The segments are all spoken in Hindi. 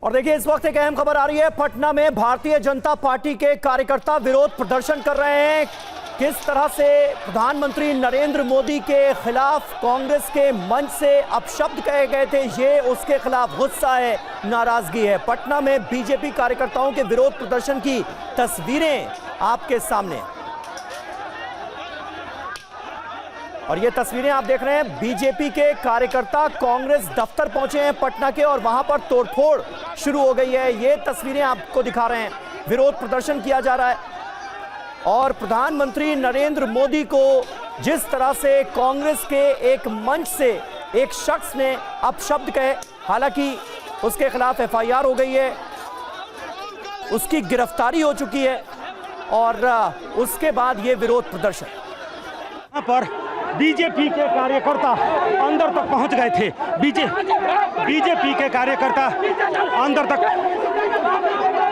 और देखिए इस वक्त एक अहम खबर आ रही है। पटना में भारतीय जनता पार्टी के कार्यकर्ता विरोध प्रदर्शन कर रहे हैं। किस तरह से प्रधानमंत्री नरेंद्र मोदी के खिलाफ कांग्रेस के मंच से अपशब्द कहे गए थे, ये उसके खिलाफ गुस्सा है, नाराजगी है। पटना में बीजेपी कार्यकर्ताओं के विरोध प्रदर्शन की तस्वीरें आपके सामने, और ये तस्वीरें आप देख रहे हैं। बीजेपी के कार्यकर्ता कांग्रेस दफ्तर पहुंचे हैं पटना के, और वहां पर तोड़फोड़ शुरू हो गई है। ये तस्वीरें आपको दिखा रहे हैं। विरोध प्रदर्शन किया जा रहा है और प्रधानमंत्री नरेंद्र मोदी को जिस तरह से कांग्रेस के एक मंच से एक शख्स ने अपशब्द कहे, हालांकि उसके खिलाफ एफआईआर हो गई है, उसकी गिरफ्तारी हो चुकी है, और उसके बाद ये विरोध प्रदर्शन। यहाँ पर बीजेपी के कार्यकर्ता अंदर तक पहुंच गए थे। बीजेपी के कार्यकर्ता अंदर तक,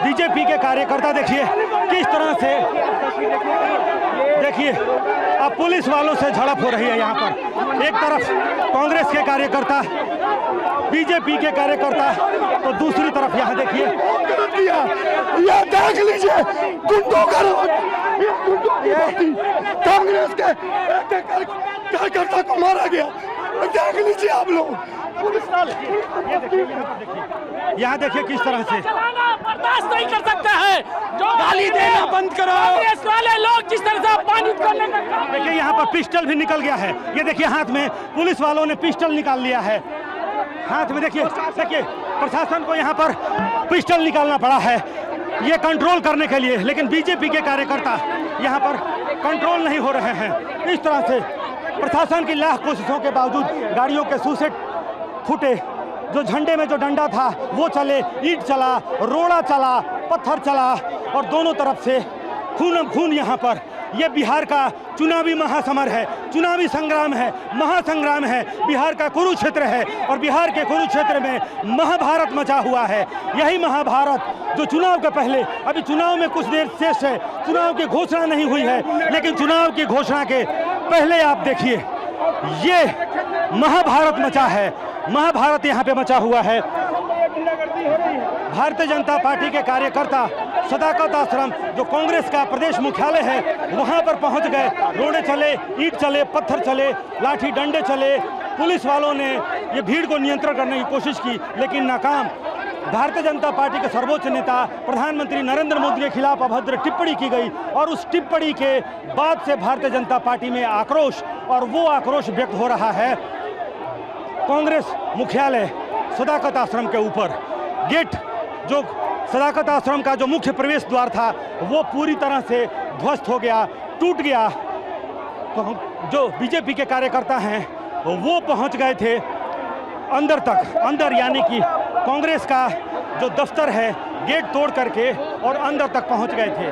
बीजेपी के कार्यकर्ता देखिए किस तरह से, देखिए अब पुलिस वालों से झड़प हो रही है। यहाँ पर एक तरफ कांग्रेस के कार्यकर्ता, बीजेपी के कार्यकर्ता, तो दूसरी तरफ यहाँ देखिए, ये देख लीजिए गुंडों का कांग्रेस के कार्यकर्ता को मारा गया, देख लीजिए आप लोग। यहाँ देखिए किस तरह से, बर्दाश्त नहीं कर सकते हैं, जो गाली देना बंद करो। कांग्रेस वाले लोग जिस तरह से अपमानित करने का काम, देखिए यहाँ पर पिस्टल भी निकल गया है। ये देखिए हाथ में पुलिस वालों ने पिस्टल निकाल लिया है हाथ में। देखिए प्रशासन को यहाँ पर पिस्टल निकालना पड़ा है ये कंट्रोल करने के लिए, लेकिन बीजेपी के कार्यकर्ता यहाँ पर कंट्रोल नहीं हो रहे हैं। इस तरह से प्रशासन की लाख कोशिशों के बावजूद गाड़ियों के सूसे फूटे, जो झंडे में जो डंडा था वो चले, ईंट चला, रोड़ा चला, पत्थर चला, और दोनों तरफ से खून खून। यहाँ पर ये बिहार का चुनावी महासमर है, चुनावी संग्राम है, महासंग्राम है, बिहार का कुरुक्षेत्र है, और बिहार के कुरुक्षेत्र में महाभारत मचा हुआ है। यही महाभारत जो चुनाव के पहले, अभी चुनाव में कुछ देर शेष है, चुनाव की घोषणा नहीं हुई है, लेकिन चुनाव की घोषणा के पहले आप देखिए ये महाभारत मचा है, महाभारत यहाँ पे मचा हुआ है। भारतीय जनता पार्टी के कार्यकर्ता सदाकत आश्रम, जो कांग्रेस का प्रदेश मुख्यालय है, वहां पर पहुंच गए। रोड़े चले, ईंट चले, पत्थर चले, लाठी डंडे चले। पुलिस वालों ने ये भीड़ को नियंत्रण करने की कोशिश की, लेकिन नाकाम। भारतीय जनता पार्टी के सर्वोच्च नेता प्रधानमंत्री नरेंद्र मोदी के खिलाफ अभद्र टिप्पणी की गई, और उस टिप्पणी के बाद से भारतीय जनता पार्टी में आक्रोश, और वो आक्रोश व्यक्त हो रहा है कांग्रेस मुख्यालय सदाकत आश्रम के ऊपर। गेट, जो सदाकत आश्रम का जो मुख्य प्रवेश द्वार था, वो पूरी तरह से ध्वस्त हो गया, टूट गया। तो जो बीजेपी के कार्यकर्ता हैं वो पहुंच गए थे अंदर तक, अंदर यानी कि कांग्रेस का जो दफ्तर है, गेट तोड़ करके और अंदर तक पहुंच गए थे।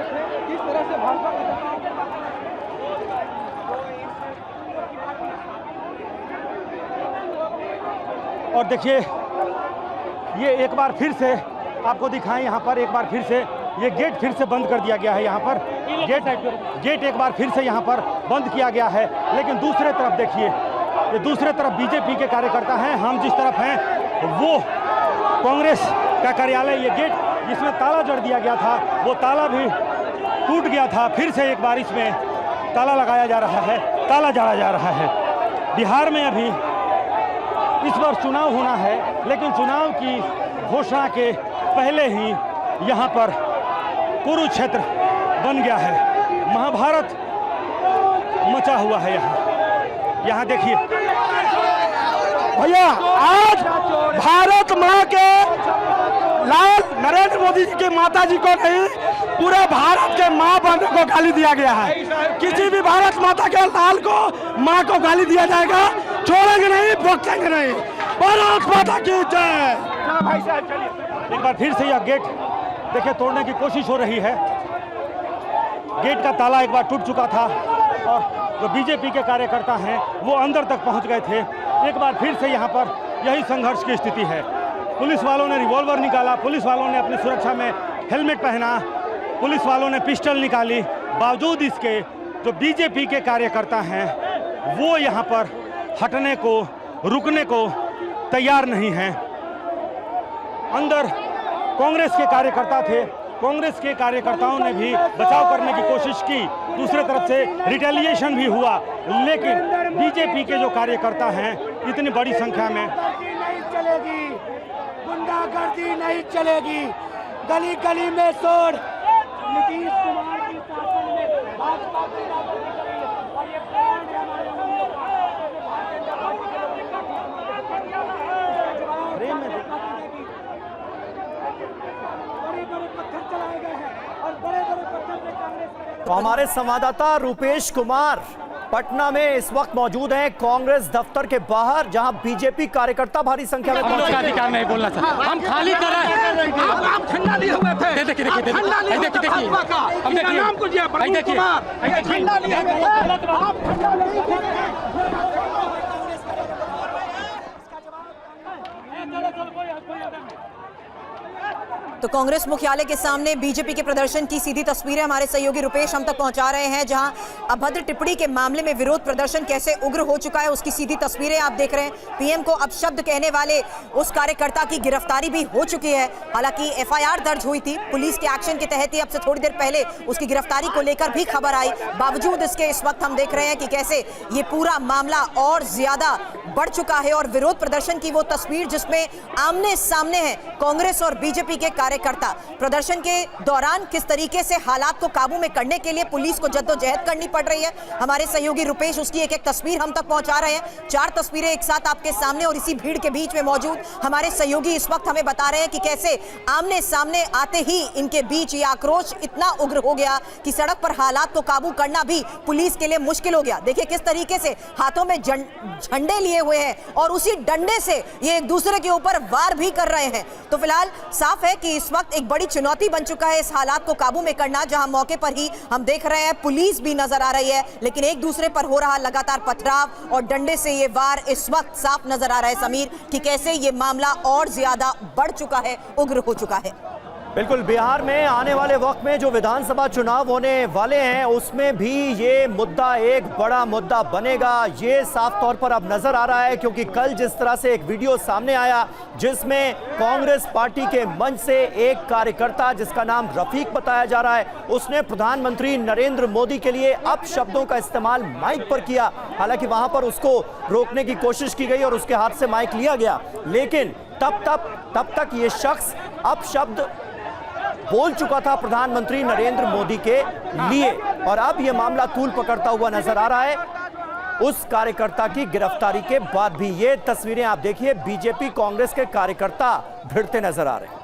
और देखिए ये एक बार फिर से आपको दिखाएं, यहाँ पर एक बार फिर से ये गेट फिर से बंद कर दिया गया है। यहाँ पर गेट एक बार फिर से यहाँ पर बंद किया गया है, लेकिन दूसरे तरफ देखिए, ये दूसरे तरफ बीजेपी के कार्यकर्ता हैं, हम जिस तरफ हैं वो कांग्रेस का कार्यालय। ये गेट जिसमें ताला जड़ दिया गया था, वो ताला भी टूट गया था। फिर से एक बार इसमें ताला लगाया जा रहा है, ताला जड़ा जा रहा है। बिहार में अभी इस बार चुनाव होना है, लेकिन चुनाव की घोषणा के पहले ही यहाँ पर कुरुक्षेत्र बन गया है, महाभारत मचा हुआ है। यहाँ देखिए भैया, आज भारत माँ के लाल नरेंद्र मोदी जी की माता जी को नहीं, पूरे भारत के माँ बहनों को गाली दिया गया है। किसी भी भारत माता के लाल को, माँ को गाली दिया जाएगा, छोड़ेंगे नहीं, बख्शेंगे नहीं। भारत माता की जय। एक बार फिर से यह गेट देखिए तोड़ने की कोशिश हो रही है। गेट का ताला एक बार टूट चुका था, और जो बीजेपी के कार्यकर्ता हैं वो अंदर तक पहुंच गए थे। एक बार फिर से यहाँ पर यही संघर्ष की स्थिति है। पुलिस वालों ने रिवॉल्वर निकाला, पुलिस वालों ने अपनी सुरक्षा में हेलमेट पहना, पुलिस वालों ने पिस्टल निकाली। बावजूद इसके जो बीजेपी के कार्यकर्ता हैं वो यहाँ पर हटने को, रुकने को तैयार नहीं हैं। अंदर कांग्रेस के कार्यकर्ता थे, कांग्रेस के कार्यकर्ताओं ने भी बचाव करने की कोशिश की, दूसरे तरफ से रिटेलिएशन भी हुआ, लेकिन बीजेपी के जो कार्यकर्ता हैं इतनी बड़ी संख्या में नहीं चलेगी, गुंडागर्दी नहीं चलेगी, गली गली में शोर। नीतीश कुमार की शासन में भाजपा की शासन में चलेगी और ये प्लान है हमारे उंगलियों का। भारतीय जनता पार्टी के लोग इकट्ठा बड़े पत्थर चलाए गए हैं और बड़े पत्थर से कांग्रेस। तो हमारे संवाददाता रुपेश कुमार पटना में इस वक्त मौजूद हैं कांग्रेस दफ्तर के बाहर, जहां बीजेपी कार्यकर्ता भारी संख्या में पहुंचे। अधिकार नहीं बोलना था, हम खाली कर रहे हैं। आप ठंडा लिए हुए थे, देखिए अब देखिए नाम को दिया प्रवीण कुमार, ठंडा लिए तो कांग्रेस मुख्यालय के सामने बीजेपी के प्रदर्शन की सीधी तस्वीरें हमारे सहयोगी रुपेश हम तक पहुंचा रहे हैं, जहां अभद्र टिप्पणी के मामले में विरोध प्रदर्शन कैसे उग्र हो चुका है उसकी सीधी तस्वीरें आप देख रहे हैं। पीएम को अपशब्द कहने वाले उस कार्यकर्ता की गिरफ्तारी भी हो चुकी है। हालांकि एफआईआर दर्ज हुई थी पुलिस के एक्शन के तहत ही, अब से थोड़ी देर पहले उसकी गिरफ्तारी को लेकर भी खबर आई। बावजूद इसके इस वक्त हम देख रहे हैं कि कैसे ये पूरा मामला और ज्यादा बढ़ चुका है और विरोध प्रदर्शन की वो तस्वीर जिसमें आमने सामने है कांग्रेस और बीजेपी के कार्यकर्ता। प्रदर्शन के दौरान किस तरीके से हालात को काबू में करने के लिए पुलिस को जद्दोजहद करनी पड़ रही है, हमारे सहयोगी रुपेश उसकी एक एक तस्वीर हम तक पहुंचा रहे हैं। 4 तस्वीरें एक साथ आपके सामने और इसी भीड़ के बीच में मौजूद हमारे सहयोगी इस वक्त हमें बता रहे हैं कि कैसे आमने सामने आते ही इनके बीच ये आक्रोश इतना उग्र हो गया कि सड़क पर हालात को काबू करना भी पुलिस के लिए मुश्किल हो गया। देखिए किस तरीके से हाथों में झंडे लिए हुए हैं और उसी डंडे से ये एक दूसरे के ऊपर वार भी कर रहे हैं। तो फिलहाल साफ है कि इस वक्त एक बड़ी चुनौती बन चुका है इस हालात को काबू में करना, जहां मौके पर ही हम देख रहे हैं पुलिस भी नजर आ रही है, लेकिन एक दूसरे पर हो रहा लगातार पथराव और डंडे से ये वार इस वक्त साफ नजर आ रहा है समीर कि कैसे ये मामला और ज्यादा बढ़ चुका है, उग्र हो चुका है। बिल्कुल, बिहार में आने वाले वक्त में जो विधानसभा चुनाव होने वाले हैं उसमें भी ये मुद्दा एक बड़ा मुद्दा बनेगा, ये साफ तौर पर अब नजर आ रहा है। क्योंकि कल जिस तरह से एक वीडियो सामने आया जिसमें कांग्रेस पार्टी के मंच से एक कार्यकर्ता जिसका नाम रफीक बताया जा रहा है, उसने प्रधानमंत्री नरेंद्र मोदी के लिए अपशब्दों का इस्तेमाल माइक पर किया। हालांकि वहां पर उसको रोकने की कोशिश की गई और उसके हाथ से माइक लिया गया, लेकिन तब तक ये शख्स अपशब्द बोल चुका था प्रधानमंत्री नरेंद्र मोदी के लिए, और अब यह मामला तूल पकड़ता हुआ नजर आ रहा है उस कार्यकर्ता की गिरफ्तारी के बाद भी। ये तस्वीरें आप देखिए, बीजेपी कांग्रेस के कार्यकर्ता भिड़ते नजर आ रहे हैं।